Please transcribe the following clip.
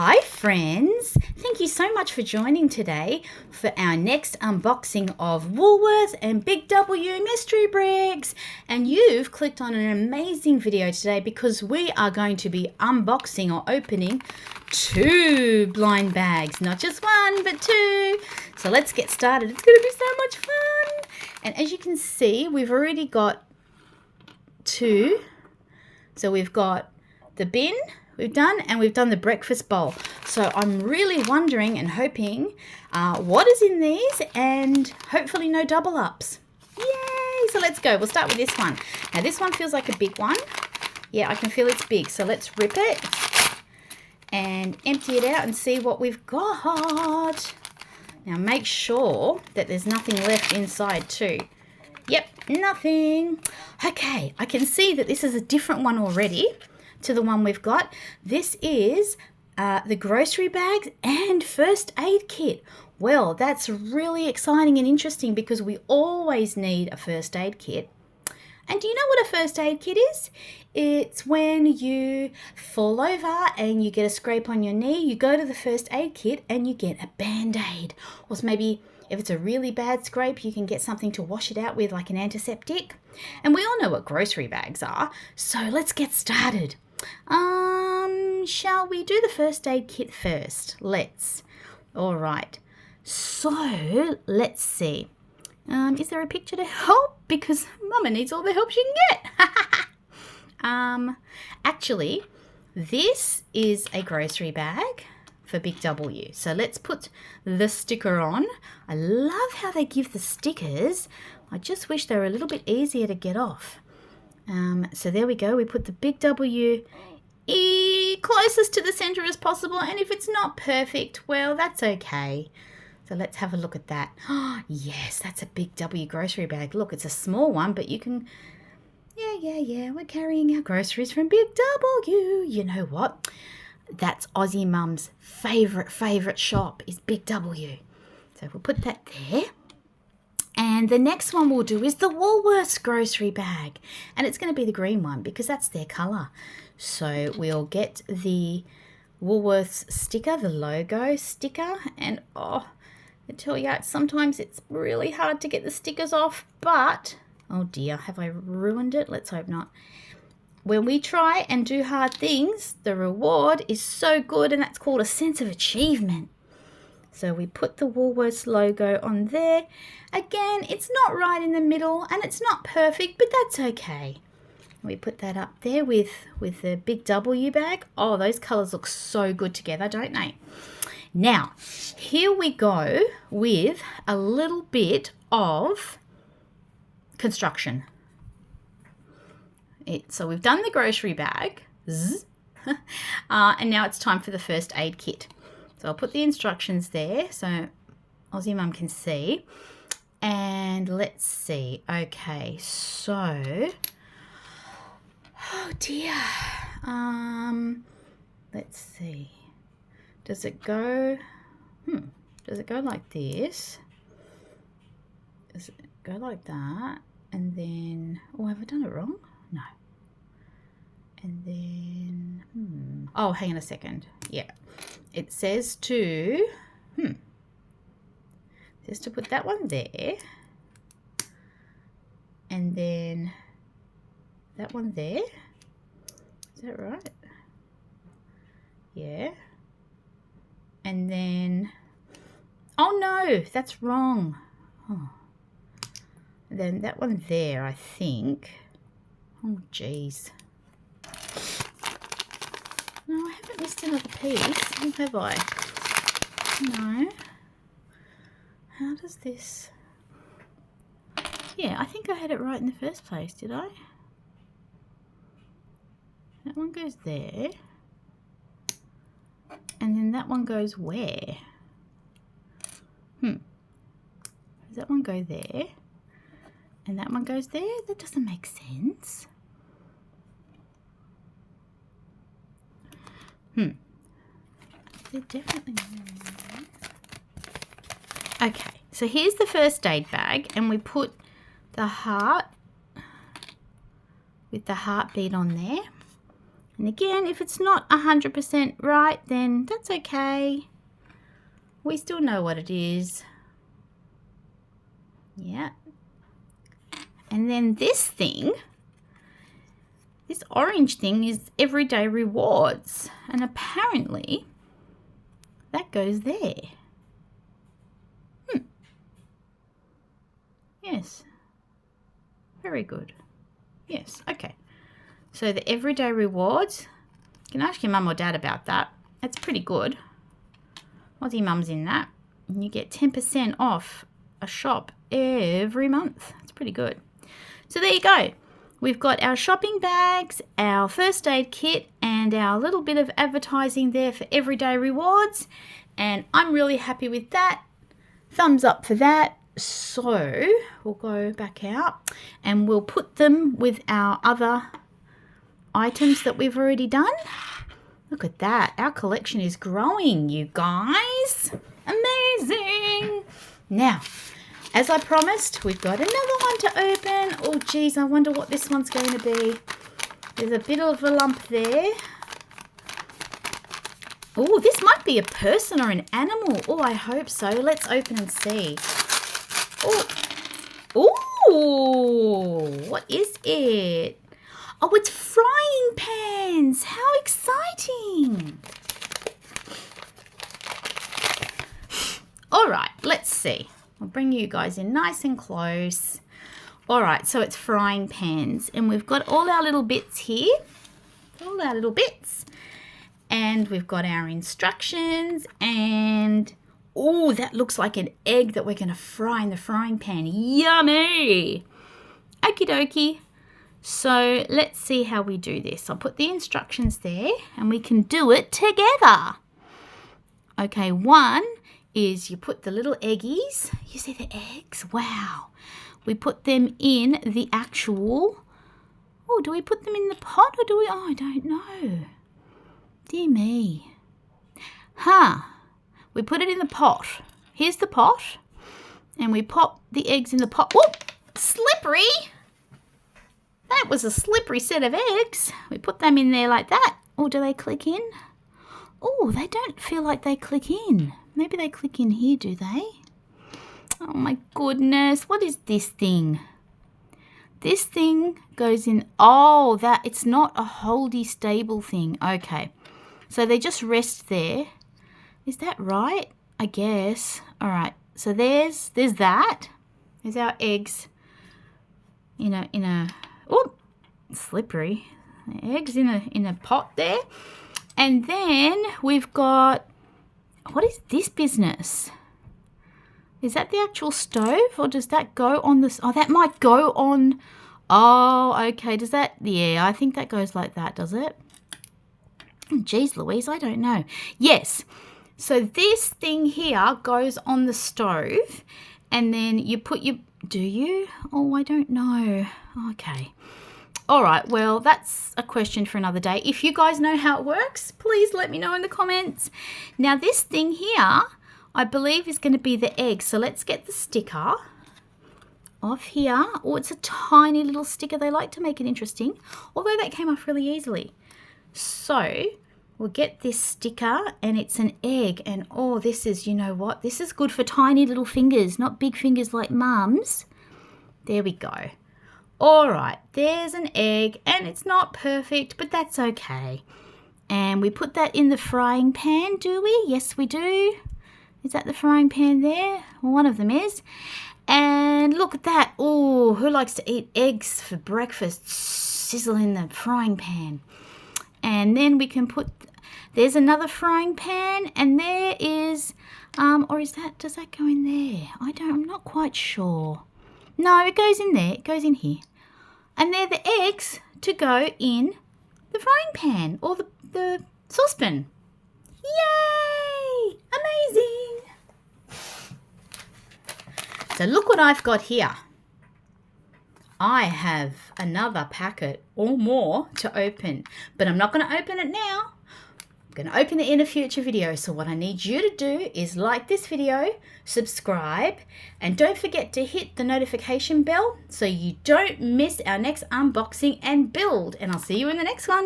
Hi friends, thank you so much for joining today for our next unboxing of Woolworths and Big W mystery bricks. And you've clicked on an amazing video today because we are going to be unboxing or opening 2 blind bags, not just one but 2. So let's get started. It's going to be so much fun. And as you can see, we've already got 2. So we've got the bin, we've done the breakfast bowl. So I'm really wondering and hoping what is in these, and hopefully no double ups. Yay! So let's go. We'll start with this one. Now this one feels like a big one. Yeah, I can feel it's big. So let's rip it and empty it out and see what we've got. Now make sure that there's nothing left inside too. Yep, nothing. Okay, I can see that this is a different one already to the one we've got. This is the grocery bags and first aid kit. Well, that's really exciting and interesting because we always need a first aid kit. And do you know what a first aid kit is? It's when you fall over and you get a scrape on your knee, you go to the first aid kit and you get a band-aid. Or maybe if it's a really bad scrape, you can get something to wash it out with, like an antiseptic. And we all know what grocery bags are, so let's get started. Shall we do the first aid kit first? Let's. All right. So let's see. Is there a picture to help? Because Mama needs all the help she can get. Actually, this is a grocery bag for Big W. So let's put the sticker on. I love how they give the stickers. I just wish they were a little bit easier to get off. So there we go. We put the Big W closest to the center as possible. And if it's not perfect, well, that's okay. So let's have a look at that. Oh, yes, that's a Big W grocery bag. Look, it's a small one, but you can... Yeah. We're carrying our groceries from Big W. You know what? That's Aussie Mum's favourite shop is Big W. So we'll put that there. And the next one we'll do is the Woolworths grocery bag. And it's going to be the green one because that's their colour. So we'll get the Woolworths sticker, the logo sticker. And I tell you, sometimes it's really hard to get the stickers off. But, oh dear, have I ruined it? Let's hope not. When we try and do hard things, the reward is so good, and that's called a sense of achievement. So we put the Woolworths logo on there. Again, it's not right in the middle and it's not perfect, but that's okay. We put that up there with the Big W bag. Oh, those colours look so good together, don't they? Now, here we go with a little bit of construction. So we've done the grocery bag, and now it's time for the first aid kit. So I'll put the instructions there so Aussie Mum can see. And let's see. Okay, so... Oh dear. Let's see. Does it go... Does it go like this? Does it go like that? And then... Oh, have I done it wrong? No. And then... Oh, hang on a second. Yeah. It says to... It says to put that one there. And then that one there. Is that right? Yeah. And then... Oh, no. That's wrong. Oh. And then that one there, I think. Oh, geez. No, I haven't missed another piece, have I? No. How does this... Yeah, I think I had it right in the first place, did I? That one goes there. And then that one goes where? Does that one go there? And that one goes there? That doesn't make sense. They're definitely... Okay, so here's the first aid bag, and we put the heart with the heartbeat on there. And again, if it's not 100% right, then that's okay. We still know what it is. Yeah. And then this thing, this orange thing is everyday rewards. And apparently that goes there. Yes. Very good. Yes, okay. So the everyday rewards, you can ask your mum or dad about that. That's pretty good. Aussie Mum's in that. And you get 10% off a shop every month. That's pretty good. So there you go. We've got our shopping bags, our first aid kit, and our little bit of advertising there for everyday rewards. And I'm really happy with that. Thumbs up for that. So we'll go back out and we'll put them with our other items that we've already done. Look at that. Our collection is growing, you guys. Amazing. Now, as I promised, we've got another one to open. Oh, geez, I wonder what this one's going to be. There's a bit of a lump there. Oh, this might be a person or an animal. Oh, I hope so. Let's open and see. Oh, what is it? Oh, it's frying pans. How exciting. All right, let's see. I'll bring you guys in nice and close. All right, so it's frying pans. And we've got all our little bits here. All our little bits. And we've got our instructions and... oh, that looks like an egg that we're going to fry in the frying pan. Yummy! Okie dokie. So let's see how we do this. I'll put the instructions there and we can do it together. Okay, one is you put the little eggies. You see the eggs? Wow. We put them in the actual... oh, do we put them in the pot or do we... oh, I don't know. Dear me. We put it in the pot. Here's the pot. And we pop the eggs in the pot. Whoop! Slippery! That was a slippery set of eggs. We put them in there like that. Oh, do they click in? Oh, they don't feel like they click in. Maybe they click in here, do they? Oh my goodness. What is this thing? This thing goes in... oh, that it's not a holdy stable thing. Okay. So they just rest there. Is that right? I guess. All right. So there's that. There's our eggs in a oh, slippery. Eggs in a pot there. And then we've got, what is this business? Is that the actual stove or does that go on this? Oh, that might go on. Oh, okay. Does that? Yeah, I think that goes like that, does it? Geez, Louise, I don't know. Yes. So this thing here goes on the stove and then you put your... do you? Oh, I don't know. Okay. All right. Well, that's a question for another day. If you guys know how it works, please let me know in the comments. Now, this thing here, I believe is going to be the egg. So let's get the sticker off here. Oh, it's a tiny little sticker. They like to make it interesting, although that came off really easily. So we'll get this sticker and it's an egg. And oh, this is, you know what? This is good for tiny little fingers, not big fingers like Mum's. There we go. All right, there's an egg and it's not perfect, but that's okay. And we put that in the frying pan, do we? Yes, we do. Is that the frying pan there? Well, one of them is. And look at that. Oh, who likes to eat eggs for breakfast? Sizzle in the frying pan. And then we can put, there's another frying pan and there is, or is that, does that go in there? I'm not quite sure. No, it goes in there. It goes in here. And they're the eggs to go in the frying pan or the saucepan. Yay! Amazing! So look what I've got here. I have another packet or more to open, but I'm not going to open it now. I'm going to open it in a future video. So what I need you to do is like this video, subscribe, and don't forget to hit the notification bell so you don't miss our next unboxing and build. And I'll see you in the next one.